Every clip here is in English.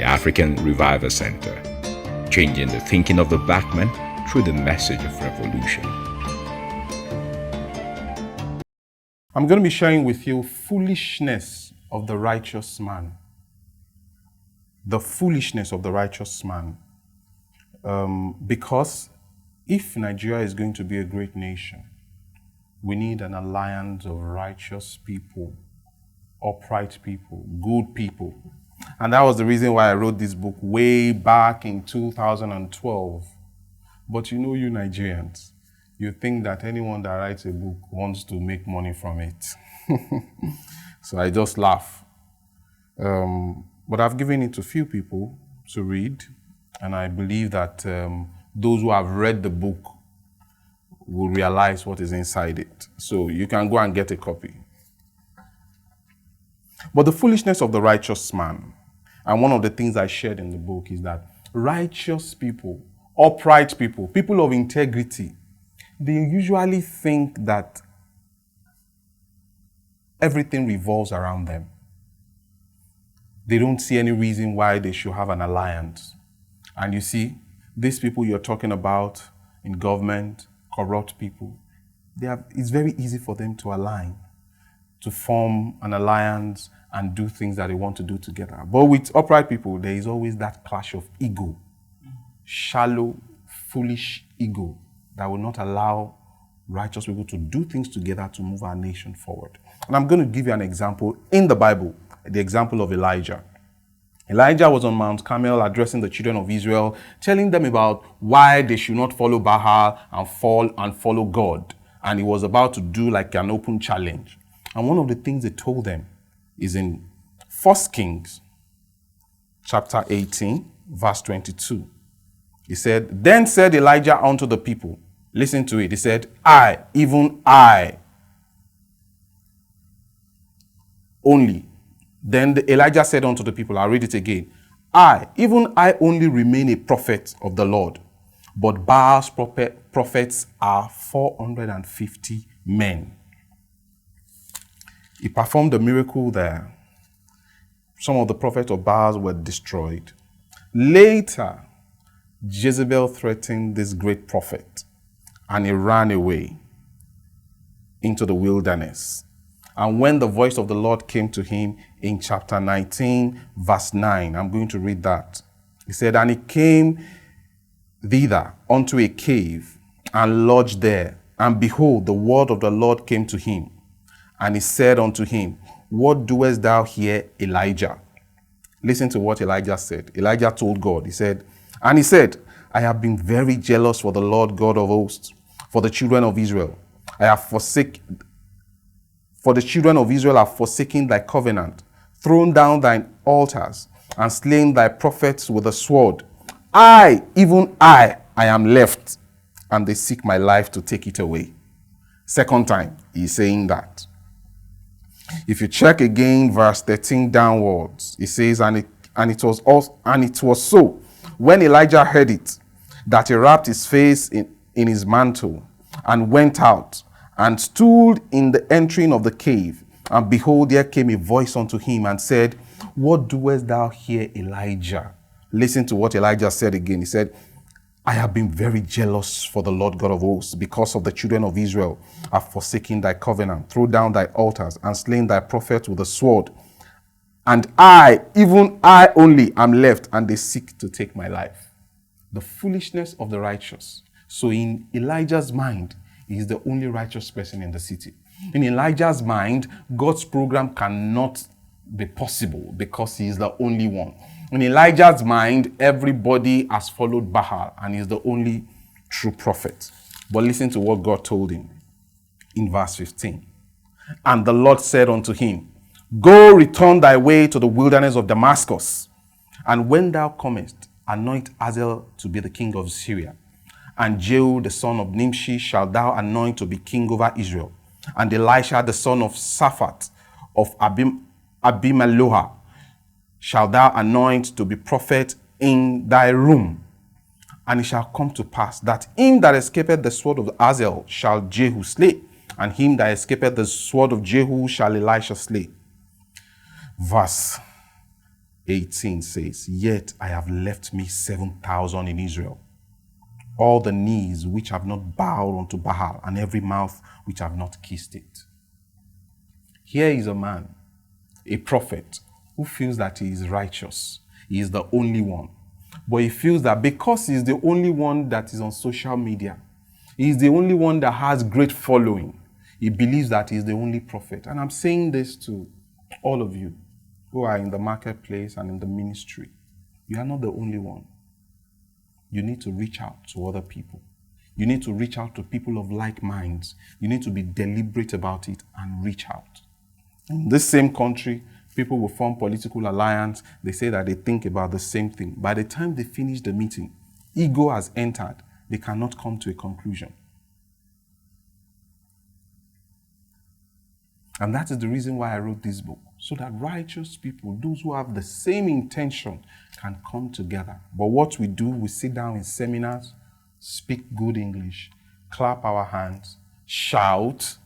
African Revival Center, changing the thinking of the black man through the message of revolution. I'm going to be sharing with you foolishness of the righteous man. The foolishness of the righteous man. Because if Nigeria is going to be a great nation, we need an alliance of righteous people, upright people, good people. And that was the reason why I wrote this book way back in 2012. But you know, you Nigerians, you think that anyone that writes a book wants to make money from it. So I just laugh. But I've given it to few people to read, and I believe that those who have read the book will realize what is inside it. So you can go and get a copy. But the foolishness of the righteous man, and one of the things I shared in the book is that righteous people, upright people, people of integrity, they usually think that everything revolves around them. They don't see any reason why they should have an alliance. And you see, these people you're talking about in government, corrupt people, it's very easy for them to align, to form an alliance and do things that they want to do together. But with upright people, there is always that clash of ego, shallow, foolish ego that will not allow righteous people to do things together to move our nation forward. And I'm going to give you an example in the Bible, the example of Elijah. Elijah was on Mount Carmel addressing the children of Israel, telling them about why they should not follow Baal and follow God. And he was about to do like an open challenge. And one of the things he told them is in 1 Kings chapter 18, verse 22. He said, "Then said Elijah unto the people," listen to it, he said, "I, even I, only." Then Elijah said unto the people, I'll read it again, "I, even I only remain a prophet of the Lord, but Baal's prophets are 450 men. He performed a miracle there. Some of the prophets of Baal were destroyed. Later, Jezebel threatened this great prophet, and he ran away into the wilderness. And when the voice of the Lord came to him in chapter 19, verse 9, I'm going to read that. He said, "And he came thither unto a cave and lodged there. And behold, the word of the Lord came to him. And he said unto him, What doest thou here, Elijah?" Listen to what Elijah said. Elijah told God, he said, "I have been very jealous for the Lord God of hosts, for the children of Israel. For the children of Israel have forsaken thy covenant, thrown down thine altars, and slain thy prophets with the sword. I, even I am left, and they seek my life to take it away." Second time, he's saying that. If you check again, verse 13 downwards, it says, and it was so, when Elijah heard it, that he wrapped his face in his mantle, and went out, and stood in the entering of the cave. And behold, there came a voice unto him, and said, What doest thou here, Elijah? Listen to what Elijah said again. He said, "I have been very jealous for the Lord God of hosts, because of the children of Israel have forsaken thy covenant, thrown down thy altars, and slain thy prophets with the sword. And I, even I only, am left, and they seek to take my life." The foolishness of the righteous. So in Elijah's mind, he is the only righteous person in the city. In Elijah's mind, God's program cannot be possible because he is the only one. In Elijah's mind, everybody has followed Baal and is the only true prophet. But listen to what God told him in verse 15. "And the Lord said unto him, Go, return thy way to the wilderness of Damascus, and when thou comest, anoint Hazael to be the king of Syria. And Jehu the son of Nimshi shalt thou anoint to be king over Israel. And Elisha the son of Shaphat of Abimelech shalt thou anoint to be prophet in thy room. And it shall come to pass that him that escapeth the sword of Hazael shall Jehu slay, and him that escapeth the sword of Jehu shall Elisha slay." Verse 18 says, "Yet I have left me 7,000 in Israel, all the knees which have not bowed unto Baal, and every mouth which have not kissed it." Here is a man, a prophet, who feels that he is righteous. He is the only one. But he feels that because he is the only one that is on social media, he is the only one that has great following, he believes that he is the only prophet. And I'm saying this to all of you who are in the marketplace and in the ministry. You are not the only one. You need to reach out to other people. You need to reach out to people of like minds. You need to be deliberate about it and reach out. In this same country, people will form political alliance. They say that they think about the same thing. By the time they finish the meeting, ego has entered. They cannot come to a conclusion. And that is the reason why I wrote this book, so that righteous people, those who have the same intention, can come together. But what we do, we sit down in seminars, speak good English, clap our hands, shout,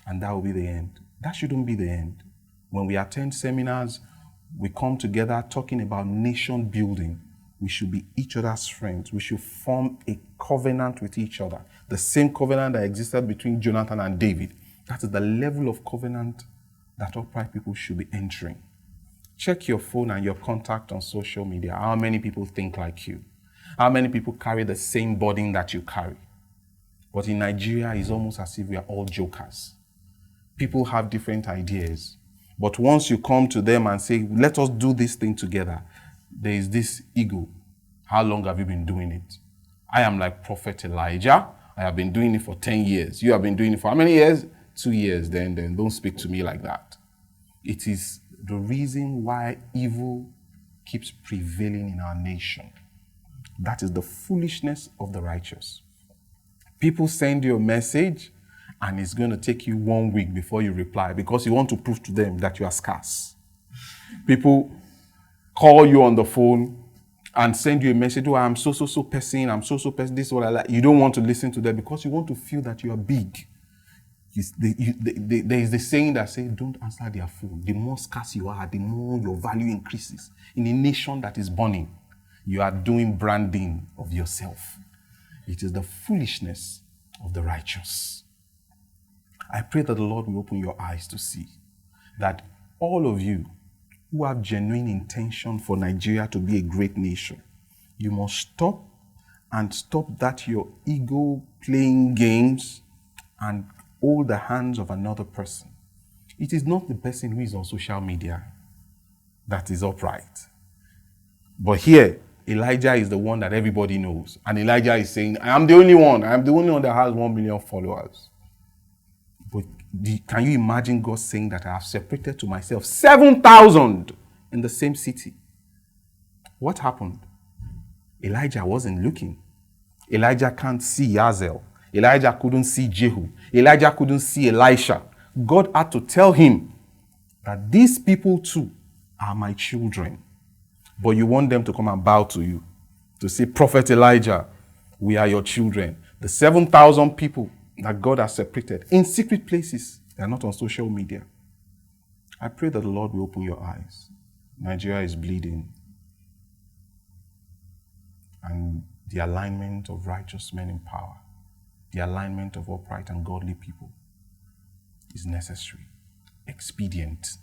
and that will be the end. That shouldn't be the end. When we attend seminars, we come together talking about nation building. We should be each other's friends. We should form a covenant with each other. The same covenant that existed between Jonathan and David. That is the level of covenant that upright people should be entering. Check your phone and your contact on social media. How many people think like you? How many people carry the same burden that you carry? But in Nigeria, it's almost as if we are all jokers. People have different ideas. But once you come to them and say, let us do this thing together, there is this ego. How long have you been doing it? I am like Prophet Elijah. I have been doing it for 10 years. You have been doing it for how many years? 2 years. Then don't speak to me like that. It is the reason why evil keeps prevailing in our nation. That is the foolishness of the righteous. People send you a message, and it's going to take you 1 week before you reply because you want to prove to them that you are scarce. People call you on the phone and send you a message, "Oh, I'm so person, I'm so person, this is what I like." You don't want to listen to them because you want to feel that you are big. There is the saying that says, don't answer their phone. The more scarce you are, the more your value increases. In a nation that is burning, you are doing branding of yourself. It is the foolishness of the righteous. I pray that the Lord will open your eyes to see that all of you who have genuine intention for Nigeria to be a great nation, you must stop that your ego playing games and hold the hands of another person. It is not the person who is on social media that is upright. But here, Elijah is the one that everybody knows. And Elijah is saying, I am the only one. I am the only one that has 1 million followers. But can you imagine God saying that I have separated to myself 7,000 in the same city? What happened? Elijah wasn't looking. Elijah can't see Hazael. Elijah couldn't see Jehu. Elijah couldn't see Elisha. God had to tell him that these people too are my children. But you want them to come and bow to you. To say, Prophet Elijah, we are your children. The 7,000 people that God has separated in secret places, they are not on social media. I pray that the Lord will open your eyes. Nigeria is bleeding. And the alignment of righteous men in power, the alignment of upright and godly people is necessary, expedient.